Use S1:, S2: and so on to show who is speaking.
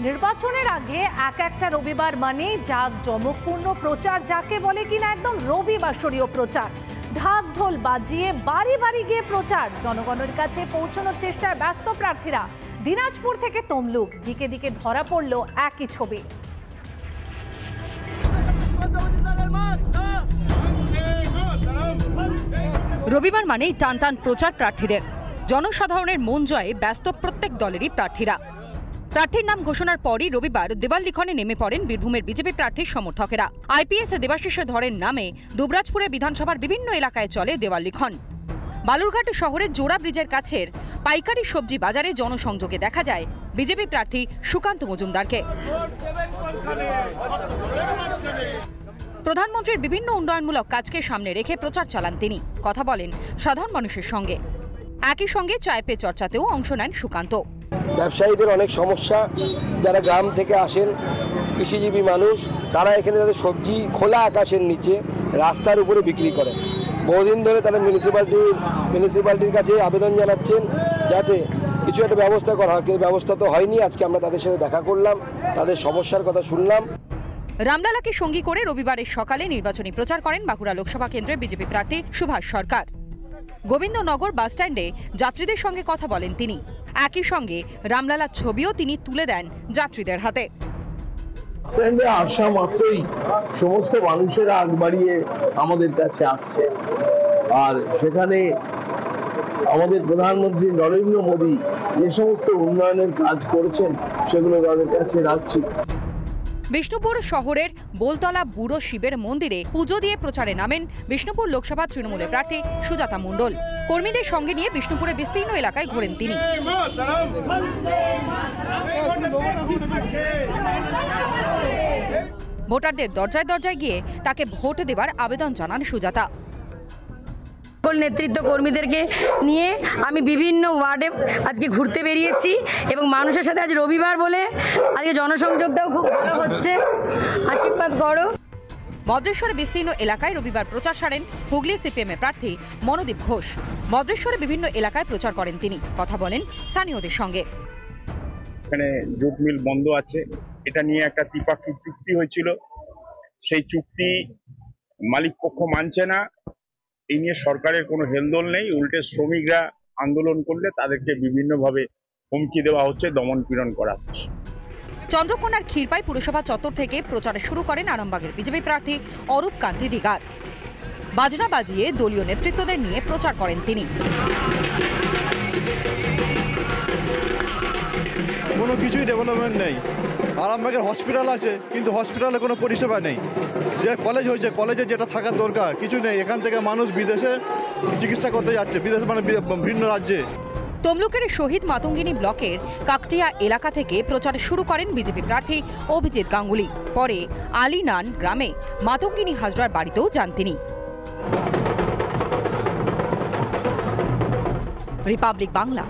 S1: নির্বাচনের আগে একটা রবিবার মানে জাঁকজমকপূর্ণ প্রচার, যাকে বলে কিনা একদম রবিবাসরীয় প্রচার। ঢাক ঢোল বাজিয়ে বাড়ি বাড়ি গিয়ে প্রচার, জনগণের কাছে পৌঁছানোর চেষ্টায় ব্যস্ত প্রার্থীরা। দিনাজপুর থেকে তমলুক, দিকে দিকে ধরা পড়ল একই ছবি।
S2: রবিবার মানেই টান টান প্রচার প্রার্থীদের। জনসাধারণের মন জয়ে ব্যস্ত প্রত্যেক দলেরই প্রার্থীরা। প্রার্থীর নাম ঘোষণার পরই রবিবার দেওয়াল-লিখনে নেমে পড়েন বীরভূমের বিজেপি প্রার্থীর সমর্থকেরা। আইপিএস দেবাশিসের ধরের নামে দুবরাজপুরের বিধানসভার বিভিন্ন এলাকায় চলে দেওয়াল-লিখন। বালুরঘাট শহরের জোড়া ব্রিজের কাছের পাইকারি সবজি বাজারে জনসংযোগে দেখা যায় বিজেপি প্রার্থী সুকান্ত মজুমদারকে। প্রধানমন্ত্রীর বিভিন্ন উন্নয়নমূলক কাজকে সামনে রেখে প্রচার চালান তিনি। কথা বলেন সাধারণ মানুষের সঙ্গে। একই সঙ্গে চায় পে চর্চাতেও অংশ নেন সুকান্ত।
S3: ব্যবসায়ীদের অনেক সমস্যা, যারা গ্রাম থেকে আসেন, কৃষিজীবী মানুষ, তারা এখানে তাদের সবজি খোলা আকাশের নিচে রাস্তার উপরে বিক্রি করেন। বহুদিন ধরে তারা মিউনিসিপ্যালিটির কাছে আবেদন জানাচ্ছেন যাতে কিছু একটা ব্যবস্থা করা হয়, কিন্তু ব্যবস্থা তো হয়নি। আজকে আমরা তাদের সাথে দেখা করলাম, তাদের সমস্যার কথা শুনলাম।
S2: রামলালাকে সঙ্গী করে রবিবারের সকালে নির্বাচনী প্রচার করেন বাঁকুড়া লোকসভা কেন্দ্রের বিজেপি প্রার্থী সুভাষ সরকার। গোবিন্দনগর বাসস্ট্যান্ডে যাত্রীদের সঙ্গে কথা বলেন তিনি। একই সঙ্গে রামলালার ছবিও তিনি তুলে দেন যাত্রীদের হাতে।
S4: স্ট্যান্ডে আসা মাত্রই সমস্ত মানুষেরা আগ বাড়িয়ে আমাদের কাছে আসছে, আর সেখানে আমাদের প্রধানমন্ত্রী নরেন্দ্র মোদী যে সমস্ত উন্নয়নের কাজ করেছেন সেগুলো তাদের কাছে রাখছি।
S2: বিষ্ণুপুর শহরের বোলতলা বুড়ো শিবের মন্দিরে পুজো দিয়ে প্রচারে নামেন বিষ্ণুপুর লোকসভা তৃণমূলের প্রার্থী সুজাতা মণ্ডল। কর্মীদের সঙ্গে নিয়ে বিষ্ণুপুরে বিস্তীর্ণ এলাকায় ঘোরেন তিনি। ভোটারদের দরজায় দরজায় গিয়ে তাকে ভোট দেবার আবেদন জানান সুজাতা।
S5: নেতৃত্ব কর্মীদেরকে নিয়ে আমি বিভিন্ন ওয়ার্ডে আজকে ঘুরতে বেরিয়েছি এবং মানুষের সাথে আজ রবিবার বলে আজকে জনসংযোগটাও খুব ভালো হচ্ছে। আশীর্বাদ করো।
S2: মদ্রেশ্বরে বিস্তীর্ণ এলাকায় রবিবার প্রচার সারেন হুগলি সিপিএমের প্রার্থী মনোদীপ ঘোষ। মদ্রেশ্বরে বিভিন্ন এলাকায় প্রচার করেন তিনি। কথা বলেন স্থানীয়দের সঙ্গে।
S6: এখানে জুট মিল বন্ধ আছে, এটা নিয়ে একটা ত্রিপাক্ষিক চুক্তি হয়েছিল, সেই চুক্তি মালিক পক্ষ মানছে না। এই নিয়ে সরকারের কোনো হেলদোল নেই, উল্টে শ্রমিকরা আন্দোলন করলে তাদেরকে বিভিন্নভাবে হুমকি দেওয়া হচ্ছে, দমন পীড়ন করা হচ্ছে।
S2: চন্দ্রকোনার ক্ষীরপাই পুরসভা চত্বর থেকে প্রচার শুরু করেন আরামবাগের বিজেপি প্রার্থী অরূপ কান্তি দিগার। বাজনা বাজিয়ে দলীয় নেতৃত্বদের নিয়ে প্রচার করেন তিনি।
S7: কোনো কিছুই ডেভেলপমেন্ট নেই। আরামবাগের হসপিটাল আছে, কিন্তু হসপিটালে কোনো পরিষেবা নেই। যে কলেজ হয়েছে, কলেজে যেটা থাকার দরকার কিছু নেই। এখান থেকে মানুষ বিদেশে চিকিৎসা করতে যাচ্ছে, বিদেশে মানে ভিন্ন রাজ্যে।
S2: তমলুকের শহীদ মাতঙ্গিনী ব্লকের কাকটিয়া এলাকা থেকে প্রচার শুরু করেন বিজেপি প্রার্থী অভিজিৎ গাঙ্গুলি। পরে আলিনান গ্রামে মাতঙ্গিনী হাজরার বাড়িতেও যান তিনি। রিপাবলিক বাংলা।